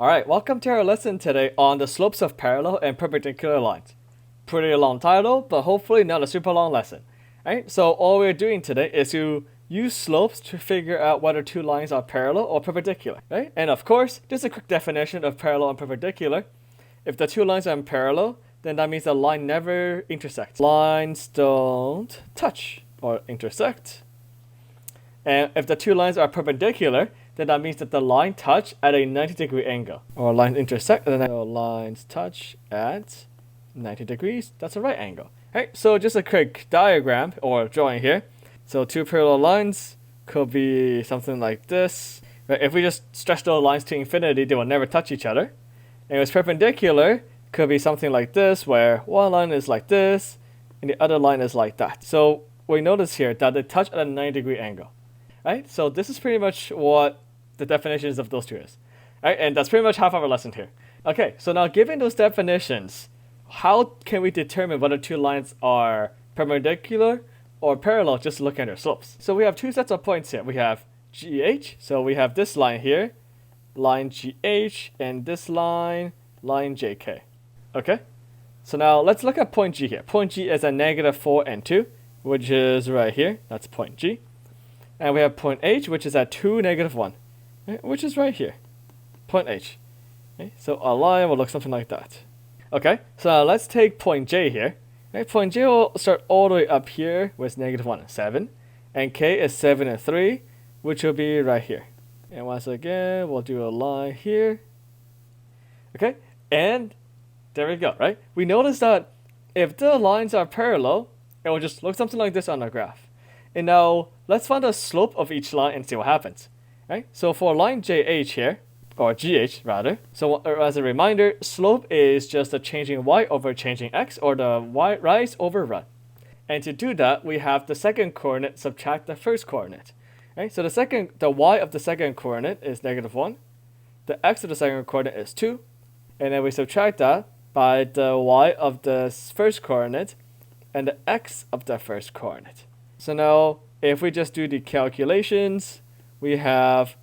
Alright, welcome to our lesson today on the slopes of parallel and perpendicular lines. Pretty long title, but hopefully not a super long lesson. Alright, so all we're doing today is to use slopes to figure out whether two lines are parallel or perpendicular. Right? And of course, just a quick definition of parallel and perpendicular. If the two lines are parallel, then that means the line never intersects. Lines don't touch or intersect. And if the two lines are perpendicular, then that means that the line touch at a 90-degree angle. Or lines intersect, and then lines touch at 90 degrees. That's a right angle. Right, so just a quick diagram or drawing here. So two parallel lines could be something like this. Right, if we just stretch those lines to infinity, they will never touch each other. And if it's perpendicular, could be something like this, where one line is like this, and the other line is like that. So we notice here that they touch at a 90-degree angle. Right, so this is pretty much what the definitions of those two is. Right, and that's pretty much half of our lesson here. Okay, so now given those definitions, how can we determine whether two lines are perpendicular or parallel just looking at their slopes? So we have two sets of points here. We have GH, so we have this line here, line GH, and this line JK. Okay, so now let's look at point G here. Point G is at -4 and 2, which is right here. That's point G. And we have point H, which is at 2, -1, which is right here. Point H. Okay, so our line will look something like that. Okay, so now let's take point J here. Okay, point J will start all the way up here with -1 and 7. And K is 7 and 3, which will be right here. And once again, we'll do a line here. Okay, and there we go, right? We notice that if the lines are parallel, it will just look something like this on the graph. And now, let's find the slope of each line and see what happens. Right? So for line JH here, or GH rather, so as a reminder, slope is just the changing y over changing x, or the y rise over run. And to do that, we have the second coordinate subtract the first coordinate. Right? So the y of the second coordinate is -1, the x of the second coordinate is 2, and then we subtract that by the y of the first coordinate and the x of the first coordinate. So now, if we just do the calculations, we have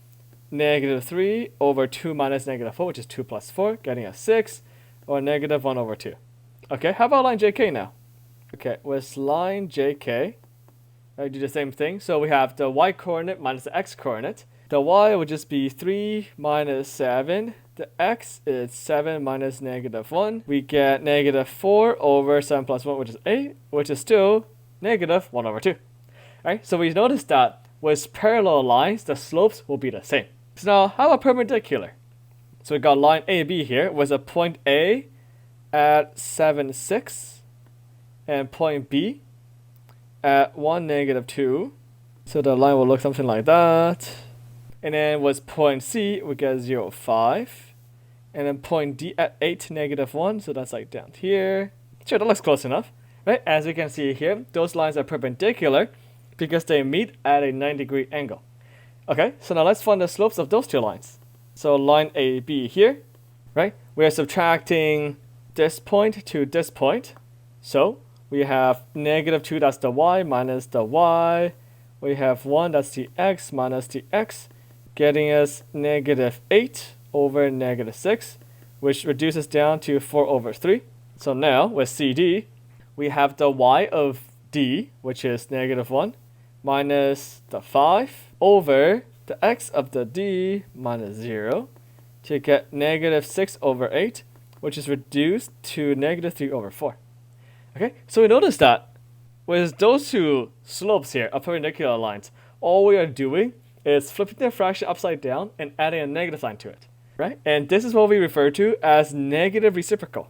-3 over 2 minus -4, which is 2 plus 4, getting us 6, or -1 over 2. Okay, how about line JK now? Okay, with line JK, I do the same thing. So we have the y coordinate minus the x coordinate. The y would just be 3 minus 7. The x is 7 minus -1. We get -4 over 7 plus 1, which is 8, which is still -1 over 2. Alright, so we notice that with parallel lines, the slopes will be the same. So now, how about perpendicular? So we got line AB here with a point A at 7, 6, and point B at 1, -2. So the line will look something like that. And then with point C, we get 0, 5. And then point D at 8, -1, so that's like down here. Sure, that looks close enough. Right? As you can see here, those lines are perpendicular because they meet at a 90-degree angle. Okay, so now let's find the slopes of those two lines. So line AB here, right? We are subtracting this point to this point. So we have -2, that's the y, minus the y. We have 1, that's the x, minus the x, getting us -8 over -6, which reduces down to 4 over 3. So now with CD, we have the y of D, which is -1, minus the 5 over the x of the D minus 0 to get -6 over 8, which is reduced to -3 over 4. Okay, so we notice that with those two slopes here of perpendicular lines, all we are doing is flipping the fraction upside down and adding a negative sign to it. Right? And this is what we refer to as negative reciprocal.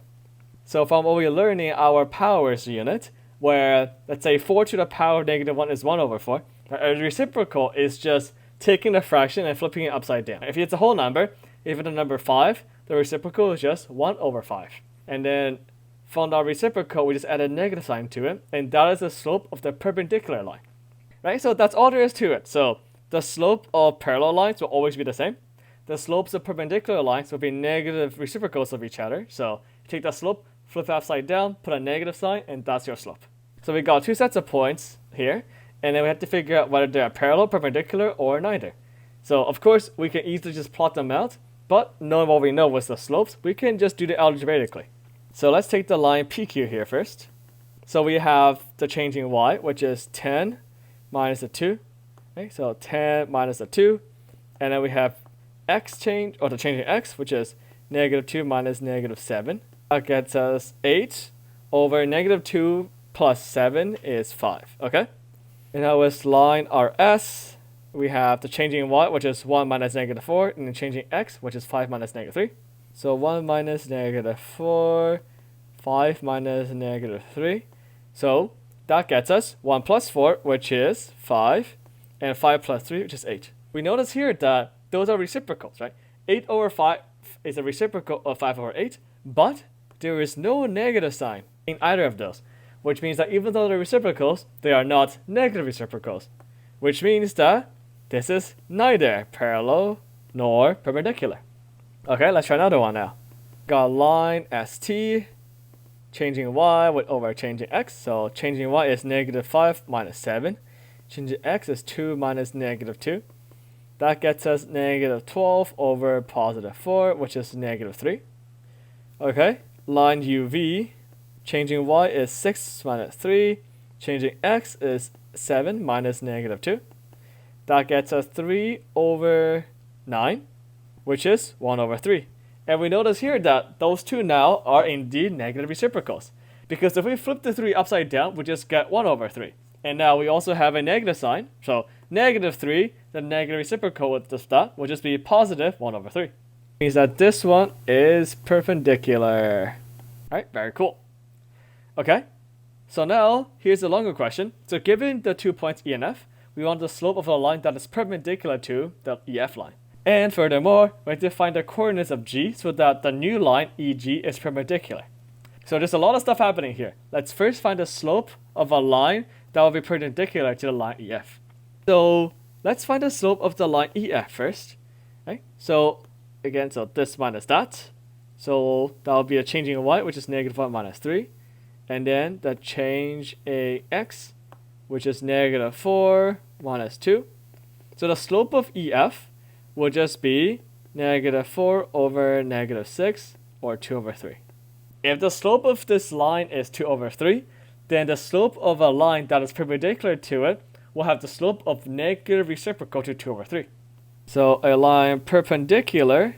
So from what we're learning in our powers unit, where let's say 4 to the power of -1 is 1 over 4, a reciprocal is just taking the fraction and flipping it upside down. If it's a whole number, if it's a number 5, the reciprocal is just 1 over 5. And then from the reciprocal, we just add a negative sign to it, and that is the slope of the perpendicular line. Right? So that's all there is to it. So the slope of parallel lines will always be the same. The slopes of perpendicular lines will be negative reciprocals of each other. So take the slope, flip it upside down, put a negative sign, and that's your slope. So we got two sets of points here, and then we have to figure out whether they're parallel, perpendicular, or neither. So of course, we can easily just plot them out, but knowing what we know with the slopes, we can just do it algebraically. So let's take the line PQ here first. So we have the changing y, which is 10 minus the 2. Okay, so 10 minus the 2. And then we have x change, or the changing x, which is negative 2 minus negative 7. That gets us 8 over negative 2 plus 7 is 5. Okay? And now with line RS, we have the changing y, which is 1 minus negative 4, and the changing x, which is 5 minus negative 3. So 1 minus negative 4, 5 minus negative 3. So that gets us 1 plus 4, which is 5, and 5 plus 3, which is 8. We notice here that those are reciprocals, right? 8 over 5 is a reciprocal of 5 over 8, but there is no negative sign in either of those, which means that even though they're reciprocals, they are not negative reciprocals, which means that this is neither parallel nor perpendicular. Okay, let's try another one now. Got line ST, changing y with over changing x. So changing y is negative 5 minus 7. Changing x is 2 minus negative 2. That gets us negative 12 over positive 4, which is negative 3. Okay, line UV, changing y is 6 minus 3. Changing x is 7 minus negative 2. That gets us 3 over 9, which is 1 over 3. And we notice here that those two now are indeed negative reciprocals. Because if we flip the 3 upside down, we just get 1 over 3. And now we also have a negative sign. So negative 3, the negative reciprocal with this dot will just be positive 1 over 3. Means that this one is perpendicular. Alright, very cool. Okay, so now here's a longer question. So given the 2 points E and F, we want the slope of a line that is perpendicular to the EF line. And furthermore, we have to find the coordinates of G so that the new line EG is perpendicular. So there's a lot of stuff happening here. Let's first find the slope of a line that will be perpendicular to the line EF. So let's find the slope of the line EF first. Okay? So again, so this minus that. So that will be a changing y, which is negative 1 minus 3. And then the change AX, which is negative 4 minus 2. So the slope of EF will just be negative 4 over negative 6, or 2 over 3. If the slope of this line is 2 over 3, then the slope of a line that is perpendicular to it will have the slope of negative reciprocal to 2 over 3. So a line perpendicular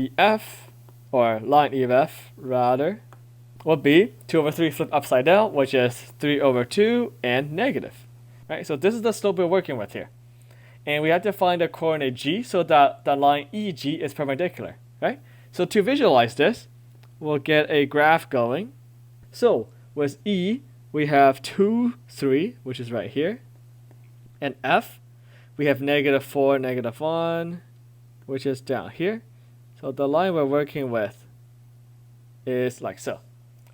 EF, or line EF rather, will be 2 over 3 flipped upside down, which is 3 over 2 and negative. Right, so this is the slope we're working with here. And we have to find a coordinate G so that the line EG is perpendicular. Right? So to visualize this, we'll get a graph going. So with E, we have 2, 3, which is right here. And F, we have negative 4, negative 1, which is down here. So the line we're working with is like so.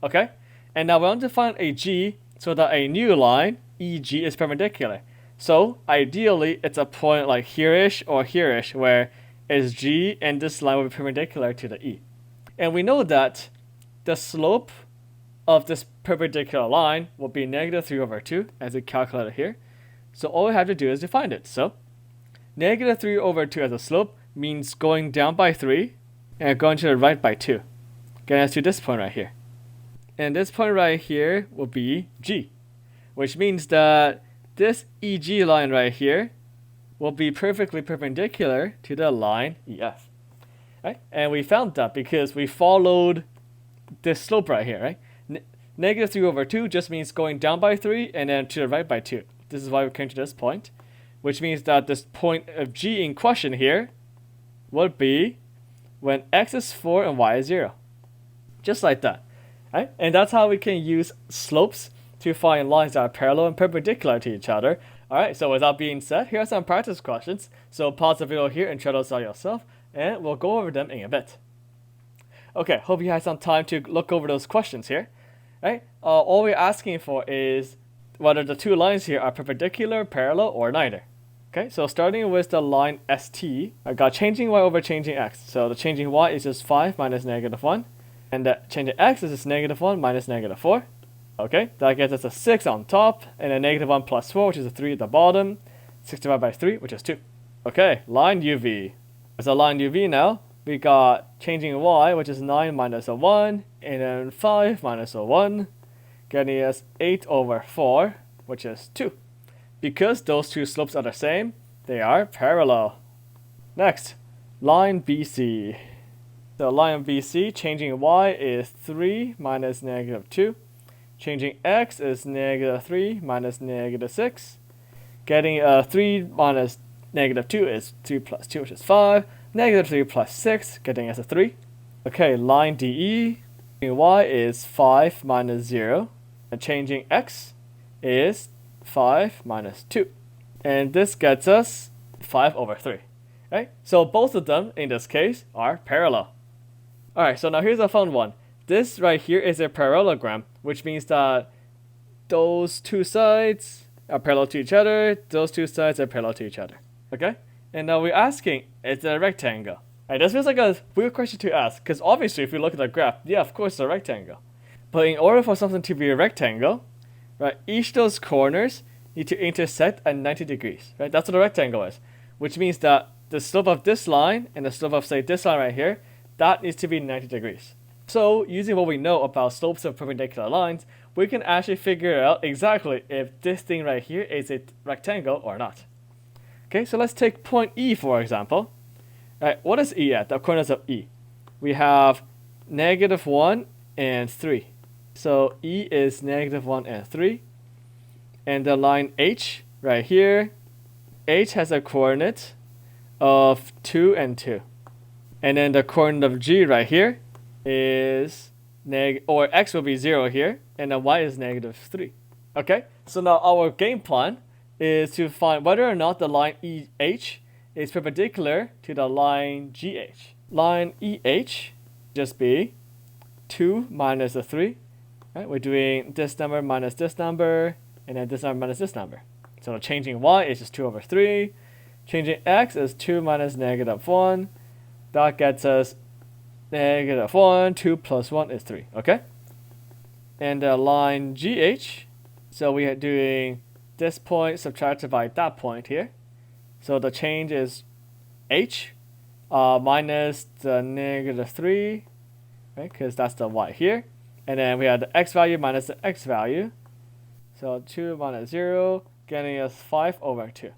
Okay? And now we want to find a G so that a new line, EG, is perpendicular. So ideally, it's a point like here-ish or here-ish where it's G and this line will be perpendicular to the E. And we know that the slope of this perpendicular line will be negative 3 over 2 as we calculated here. So all we have to do is to find it. So negative 3 over 2 as a slope means going down by 3 and going to the right by 2. Getting us to this point right here. And this point right here will be G, which means that this EG line right here will be perfectly perpendicular to the line EF. Right? And we found that because we followed this slope right here. Right? Negative 3 over 2 just means going down by 3 and then to the right by 2. This is why we came to this point, which means that this point of G in question here would be when x is 4 and y is 0. Just like that. Right? And that's how we can use slopes to find lines that are parallel and perpendicular to each other. Alright, so with that being said, here are some practice questions. So pause the video here and try those out yourself, and we'll go over them in a bit. Okay, hope you had some time to look over those questions here. Right? All we're asking for is whether the two lines here are perpendicular, parallel, or neither. Okay, so starting with the line ST, I got changing y over changing x. So the changing y is just 5 minus negative 1. And the changing x is just negative 1 minus negative 4. Okay, that gets us a 6 on top, and a negative 1 plus 4, which is a 3 at the bottom. 6 divided by 3, which is 2. Okay, line UV. There's a line UV now. we got changing y, which is 9 minus a 1, and then 5 minus a 1, getting us 8 over 4, which is 2. Because those two slopes are the same, they are parallel. Next, line BC. So line BC, changing y is 3 minus negative 2. Changing x is negative 3 minus negative 6. Getting 3 minus negative 2 is 3 plus 2, which is 5. Negative 3 plus 6, getting us a 3. Okay, line DE, y is 5 minus 0. And changing x is 5 minus 2. And this gets us 5 over 3. Right? So both of them, in this case, are parallel. Alright, so now here's a fun one. This right here is a parallelogram, which means that those two sides are parallel to each other, those two sides are parallel to each other. Okay? And now we're asking, is it a rectangle? Alright, this feels like a weird question to ask, because obviously if you look at the graph, yeah, of course it's a rectangle. But in order for something to be a rectangle, right, each of those corners need to intersect at 90 degrees. Right? That's what a rectangle is. Which means that the slope of this line and the slope of, say, this line right here, that needs to be 90 degrees. So, using what we know about slopes of perpendicular lines, we can actually figure out exactly if this thing right here is a rectangle or not. Okay, so let's take point E for example. Alright, what is E at? The coordinates of E. We have negative 1 and 3. So E is negative 1 and 3. And the line H right here, H has a coordinate of 2 and 2. And then the coordinate of G right here is x will be 0 here, and then y is negative 3. Okay, so now our game plan is to find whether or not the line EH is perpendicular to the line GH. Line EH just be 2 minus a 3. Right? We're doing this number minus this number, and then this number minus this number. So changing y is just 2 over 3. Changing x is 2 minus negative 1. That gets us negative 1. 2 plus 1 is 3. Okay? And the line GH, so we are doing this point subtracted by that point here. So the change is h minus the negative 3, right? Because that's the y here. And then we have the x value minus the x value. So 2 minus 0, getting us 5 over 2.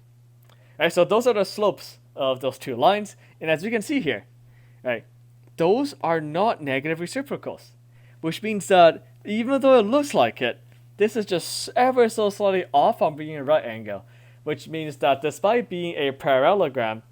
Right, so those are the slopes of those two lines. And as you can see here, right, those are not negative reciprocals. Which means that even though it looks like it, this is just ever so slightly off from being a right angle. Which means that despite being a parallelogram,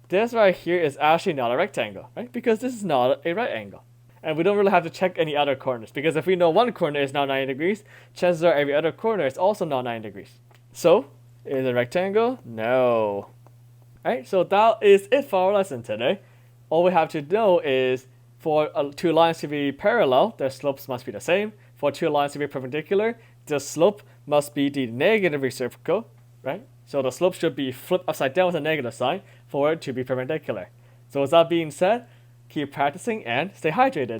this right here is actually not a rectangle, right? Because this is not a right angle. And we don't really have to check any other corners, because if we know one corner is not 90 degrees, chances are every other corner is also not 90 degrees. So, is it a rectangle? No. Alright, so that is it for our lesson today. All we have to know is for two lines to be parallel, their slopes must be the same. For two lines to be perpendicular, the slope must be the negative reciprocal, right? So the slope should be flipped upside down with a negative sign for it to be perpendicular. So with that being said, keep practicing and stay hydrated.